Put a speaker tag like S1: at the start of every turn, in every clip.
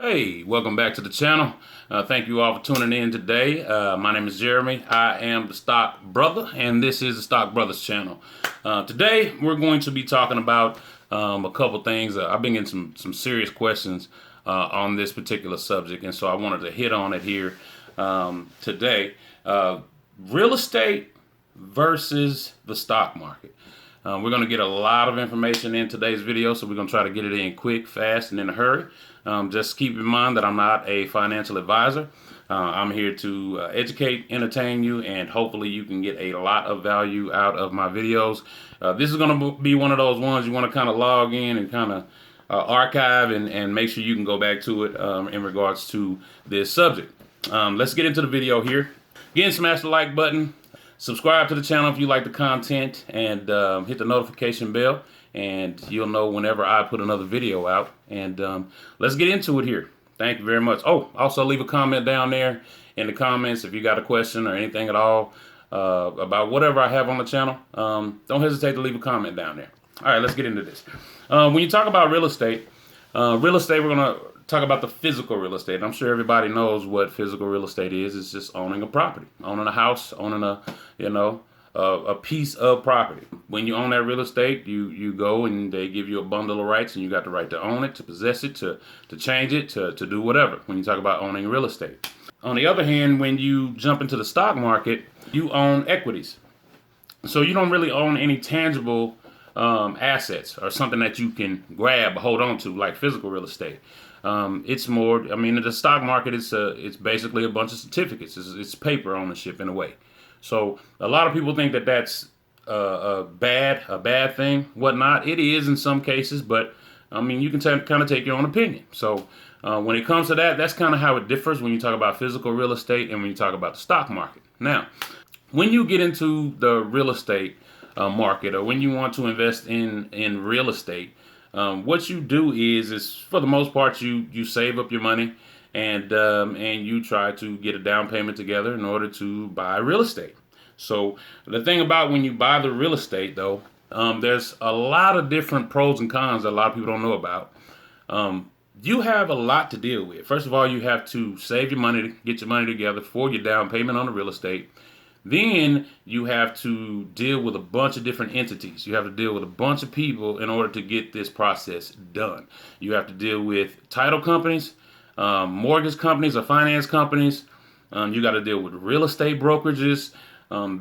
S1: Hey, welcome back to the channel. Thank you all for tuning in today. My name is Jeremy. I am the Stock Brother, and this is the Stock Brothers channel. Today, we're going to be talking about a couple things. I've been getting some serious questions on this particular subject, and so I wanted to hit on it here today. Real estate versus the stock market. We're going to get a lot of information in today's video, so we're going to try to get it in quick, fast, and in a hurry. Just keep in mind that I'm not a financial advisor. I'm here to educate, entertain you, and hopefully you can get a lot of value out of my videos. This is going to be one of those ones you want to kind of log in and kind of archive and make sure you can go back to it in regards to this subject. Let's get into the video here. Again, smash the like button. Subscribe to the channel if you like the content, and hit the notification bell, and you'll know whenever I put another video out. And let's get into it here. Thank you very much. Oh, also leave a comment down there in the comments if you got a question or anything at all about whatever I have on the channel. Don't hesitate to leave a comment down there. All right, let's get into this. When you talk about real estate, we're going to talk about the physical real estate. I'm sure everybody knows what physical real estate is. It's just owning a property, owning a house, owning a piece of property. When you own that real estate, you go and they give you a bundle of rights, and you got the right to own it, to possess it, to change it, to do whatever. When you talk about owning real estate. On the other hand, when you jump into the stock market, you own equities. So you don't really own any tangible assets or something that you can grab, hold on to, like physical real estate. It's more, I mean, in the stock market, it's basically a bunch of certificates. It's paper ownership in a way. So a lot of people think that that's a bad thing, whatnot. It is in some cases, but I mean, you can kind of take your own opinion. So when it comes to that, that's kind of how it differs when you talk about physical real estate and when you talk about the stock market. Now, when you get into the real estate market, or when you want to invest in real estate, what you do is for the most part you save up your money, and you try to get a down payment together in order to buy real estate. So the thing about when you buy the real estate, though, there's a lot of different pros and cons that a lot of people don't know about. You have a lot to deal with. First of all, you have to save your money, get your money together for your down payment on the real estate. Then you have to deal with a bunch of different entities. You have to deal with a bunch of people in order to get this process done. You have to deal with title companies, mortgage companies or finance companies. You got to deal with real estate brokerages.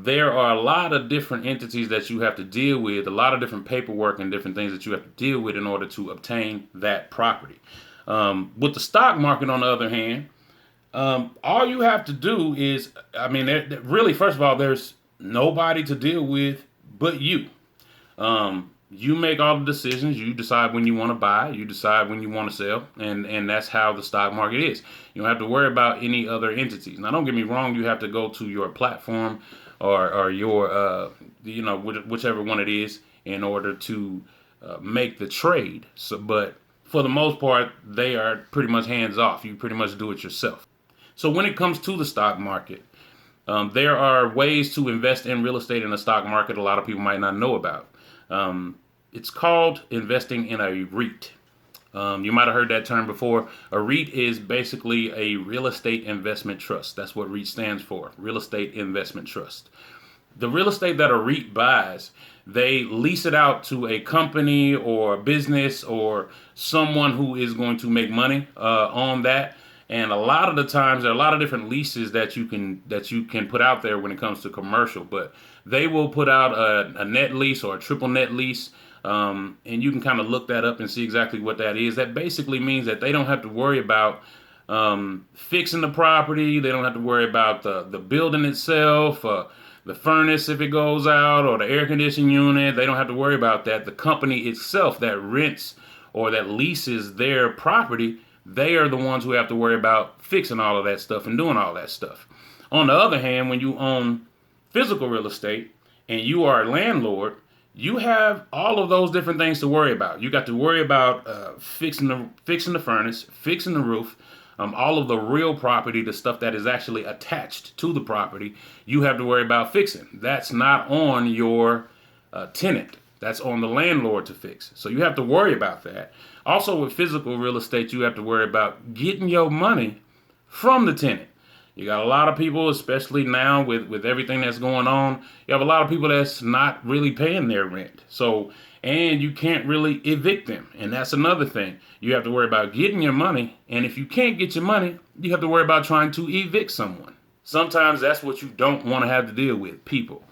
S1: There are a lot of different entities that you have to deal with, a lot of different paperwork and different things that you have to deal with in order to obtain that property. With the stock market, on the other hand, all you have to do is, I mean, really, first of all, there's nobody to deal with but you. You make all the decisions. You decide when you want to buy. You decide when you want to sell, and that's how the stock market is. You don't have to worry about any other entities. Now, don't get me wrong. You have to go to your platform or your whichever one it is in order to make the trade. So, but for the most part, they are pretty much hands off. You pretty much do it yourself. So when it comes to the stock market, there are ways to invest in real estate in the stock market a lot of people might not know about. It's called investing in a REIT. You might have heard that term before. A REIT is basically a real estate investment trust. That's what REIT stands for, real estate investment trust. The real estate that a REIT buys, they lease it out to a company or a business or someone who is going to make money on that. And a lot of the times, there are a lot of different leases that you can put out there when it comes to commercial. But they will put out a net lease or a triple net lease, and you can kind of look that up and see exactly what that is. That basically means that they don't have to worry about fixing the property. They don't have to worry about the building itself, the furnace if it goes out, or the air conditioning unit. They don't have to worry about that. The company itself that rents or that leases their property, they are the ones who have to worry about fixing all of that stuff and doing all that stuff. On the other hand, when you own physical real estate and you are a landlord, you have all of those different things to worry about. You got to worry about fixing the furnace, fixing the roof, all of the real property, the stuff that is actually attached to the property, you have to worry about fixing. That's not on your tenant. That's on the landlord to fix. So you have to worry about that. Also, with physical real estate, you have to worry about getting your money from the tenant. You got a lot of people, especially now with everything that's going on, you have a lot of people that's not really paying their rent. So, and you can't really evict them. And that's another thing. You have to worry about getting your money. And if you can't get your money, you have to worry about trying to evict someone. Sometimes that's what you don't want to have to deal with, people.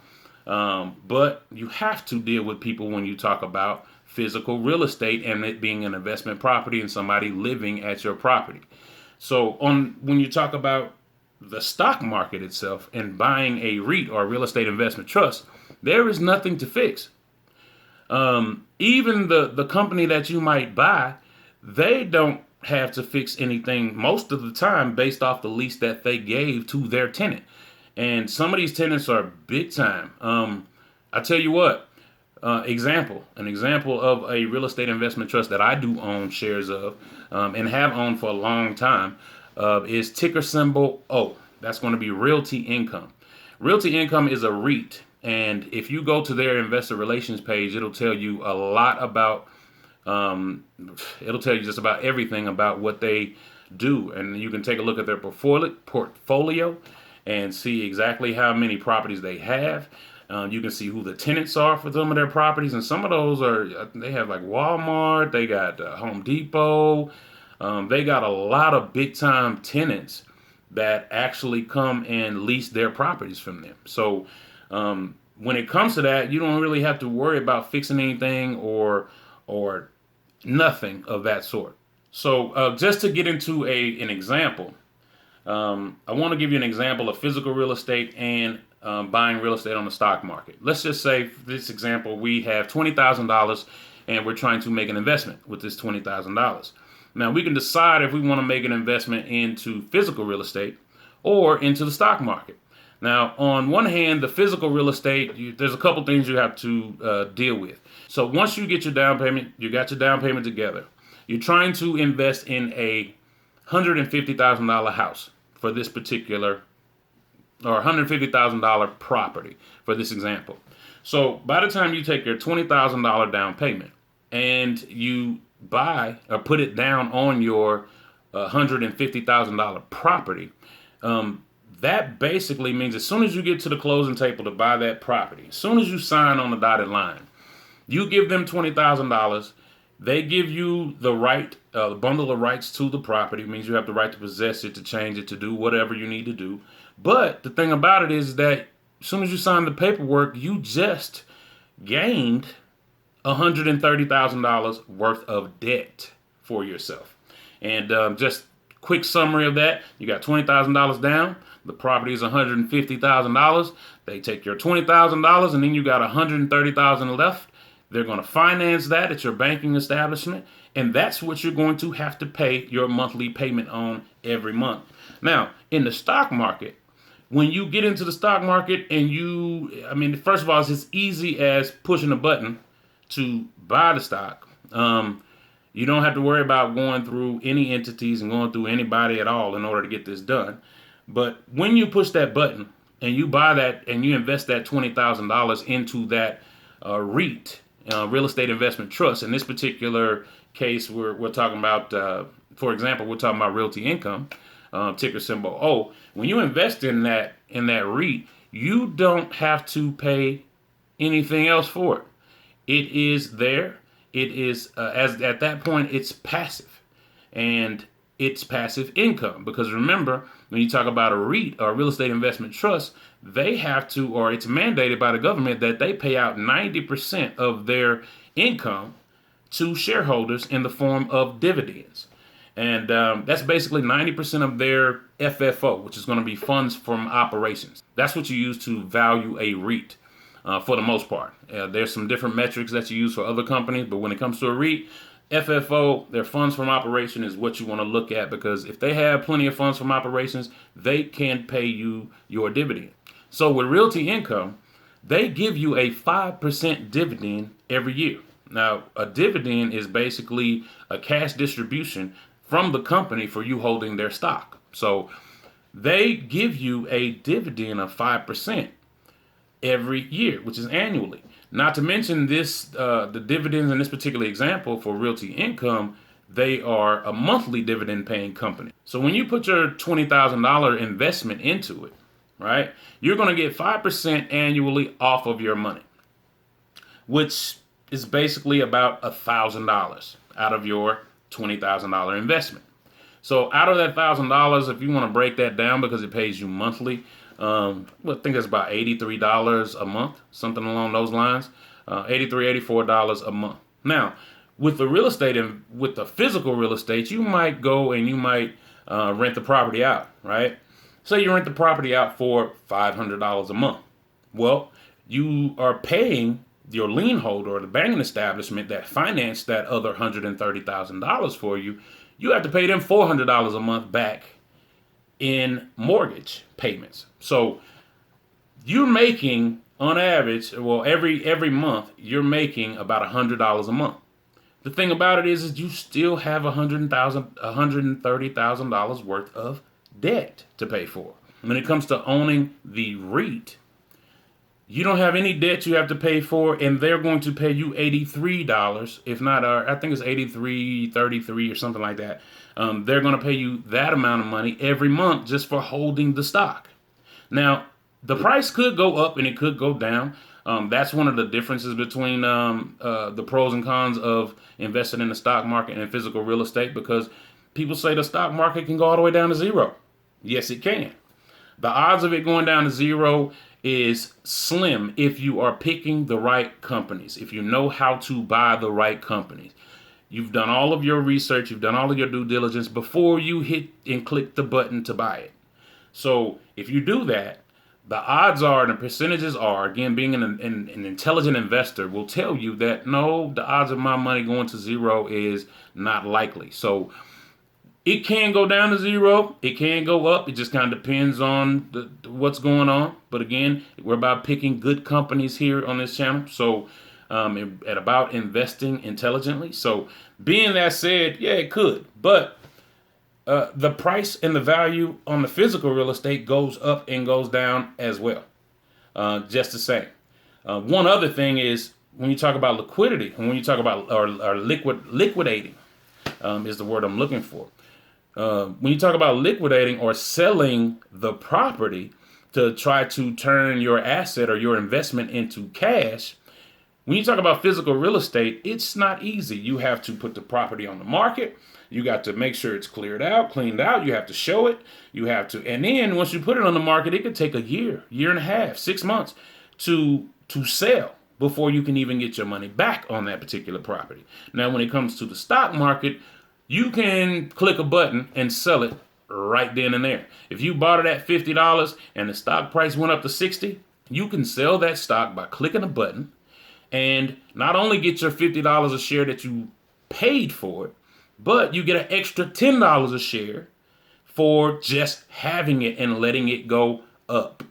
S1: But you have to deal with people when you talk about physical real estate and it being an investment property and somebody living at your property. So when you talk about the stock market itself and buying a REIT or real estate investment trust, there is nothing to fix. Even the company that you might buy, they don't have to fix anything most of the time based off the lease that they gave to their tenant. And some of these tenants are big time. I tell you what, an example of a real estate investment trust that I do own shares of and have owned for a long time is ticker symbol O. That's going to be Realty Income. Realty Income is a REIT. And if you go to their investor relations page, it'll tell you a lot about, it'll tell you just about everything about what they do. And you can take a look at their portfolio and see exactly how many properties they have. You can see who the tenants are for some of their properties. And some of those they have like Walmart, they got Home Depot. They got a lot of big time tenants that actually come and lease their properties from them. So when it comes to that, you don't really have to worry about fixing anything or nothing of that sort. So just to get into an example, I want to give you an example of physical real estate and buying real estate on the stock market. Let's just say, for this example, we have $20,000 and we're trying to make an investment with this $20,000. Now, we can decide if we want to make an investment into physical real estate or into the stock market. Now, on one hand, the physical real estate, there's a couple things you have to deal with. So once you get your down payment, you got your down payment together, you're trying to invest in a $150,000 house for this particular, or $150,000 property for this example. So by the time you take your $20,000 down payment and you buy or put it down on your $150,000 property, that basically means as soon as you get to the closing table to buy that property, as soon as you sign on the dotted line, you give them $20,000. They give you the right, bundle of rights to the property. It means you have the right to possess it, to change it, to do whatever you need to do. But the thing about it is that as soon as you sign the paperwork, you just gained $130,000 worth of debt for yourself. And just quick summary of that, you got $20,000 down. The property is $150,000. They take your $20,000 and then you got $130,000 left. They're going to finance that at your banking establishment, and that's what you're going to have to pay your monthly payment on every month. Now, in the stock market, when you get into the stock market and first of all, it's as easy as pushing a button to buy the stock. You don't have to worry about going through any entities and going through anybody at all in order to get this done. But when you push that button and you buy that and you invest that $20,000 into that REIT, real estate investment trust. In this particular case, we're talking about, for example, we're talking about Realty Income, ticker symbol O. When you invest in that REIT, you don't have to pay anything else for it. It is there. It is at that point it's passive, and it's passive income, because remember, when you talk about a REIT or a real estate investment trust, they have to, or it's mandated by the government that they pay out 90% of their income to shareholders in the form of dividends. And that's basically 90% of their FFO, which is going to be funds from operations. That's what you use to value a REIT for the most part. There's some different metrics that you use for other companies, but when it comes to a REIT, FFO, their funds from operation, is what you want to look at, because if they have plenty of funds from operations, they can pay you your dividend. So with Realty Income, they give you a 5% dividend every year. Now, a dividend is basically a cash distribution from the company for you holding their stock. So they give you a dividend of 5% every year, which is annually. Not to mention this, the dividends in this particular example for Realty Income, they are a monthly dividend paying company. So when you put your $20,000 investment into it, right, you're going to get 5% annually off of your money, which is basically about $1,000 out of your $20,000 investment. So out of that $1,000, if you want to break that down because it pays you monthly, I think it's about $83 a month, something along those lines. $83, $84 a month. Now, with the real estate and with the physical real estate, you might go and you might rent the property out, right? Say you rent the property out for $500 a month. Well, you are paying your lien holder or the banking establishment that financed that other $130,000 for you. You have to pay them $400 a month back in mortgage payments. So you're making on average, well, every month you're making about $100 a month. The thing about it is you still have $130,000 worth of debt to pay for. When it comes to owning the REIT, you don't have any debt you have to pay for, and they're going to pay you $83, if not, I think it's $83.33 or something like that. They're going to pay you that amount of money every month just for holding the stock. Now, the price could go up and it could go down. That's one of the differences between the pros and cons of investing in the stock market and physical real estate, because people say the stock market can go all the way down to zero. Yes, it can. The odds of it going down to zero is slim if you are picking the right companies, if you know how to buy the right companies. You've done all of your research, you've done all of your due diligence before you hit and click the button to buy it. So if you do that, the odds are, and the percentages are, again, being an intelligent investor will tell you that no, the odds of my money going to zero is not likely. So it can go down to zero. It can go up. It just kind of depends on what's going on. But again, we're about picking good companies here on this channel. So and about investing intelligently. So being that said, yeah, it could. But the price and the value on the physical real estate goes up and goes down as well. Just the same. One other thing is when you talk about liquidity, and when you talk about or liquidating is the word I'm looking for. When you talk about liquidating or selling the property to try to turn your asset or your investment into cash, when you talk about physical real estate, it's not easy. You have to put the property on the market. You got to make sure it's cleaned out. You have to show it. You have to, and then once you put it on the market, it could take a year and a half, 6 months to sell before you can even get your money back on that particular property. Now, when it comes to the stock market, you can click a button and sell it right then and there. If you bought it at $50 and the stock price went up to $60, you can sell that stock by clicking a button and not only get your $50 a share that you paid for it, but you get an extra $10 a share for just having it and letting it go up.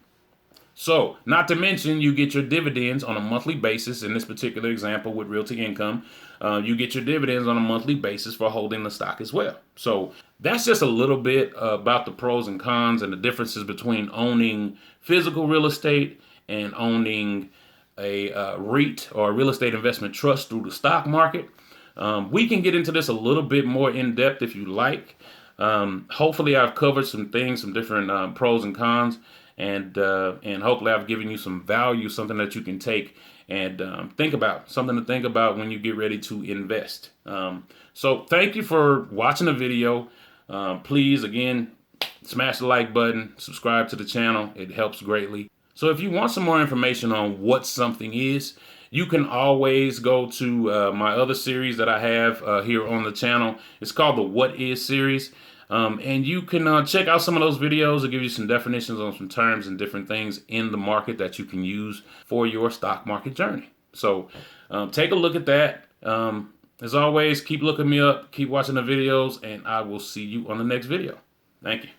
S1: So, not to mention, you get your dividends on a monthly basis. In this particular example with Realty Income, you get your dividends on a monthly basis for holding the stock as well. So, that's just a little bit about the pros and cons and the differences between owning physical real estate and owning a REIT or a real estate investment trust through the stock market. We can get into this a little bit more in depth if you like. Hopefully I've covered some things, some different pros and cons, and hopefully I've given you some value, something that you can take and think about, something to think about when you get ready to invest. So thank you for watching the video. Please, again, smash the like button, subscribe to the channel. It helps greatly. So if you want some more information on what something is, you can always go to my other series that I have here on the channel. It's called the What Is series. And you can check out some of those videos. It'll give you some definitions on some terms and different things in the market that you can use for your stock market journey. So take a look at that. As always, keep looking me up, keep watching the videos, and I will see you on the next video. Thank you.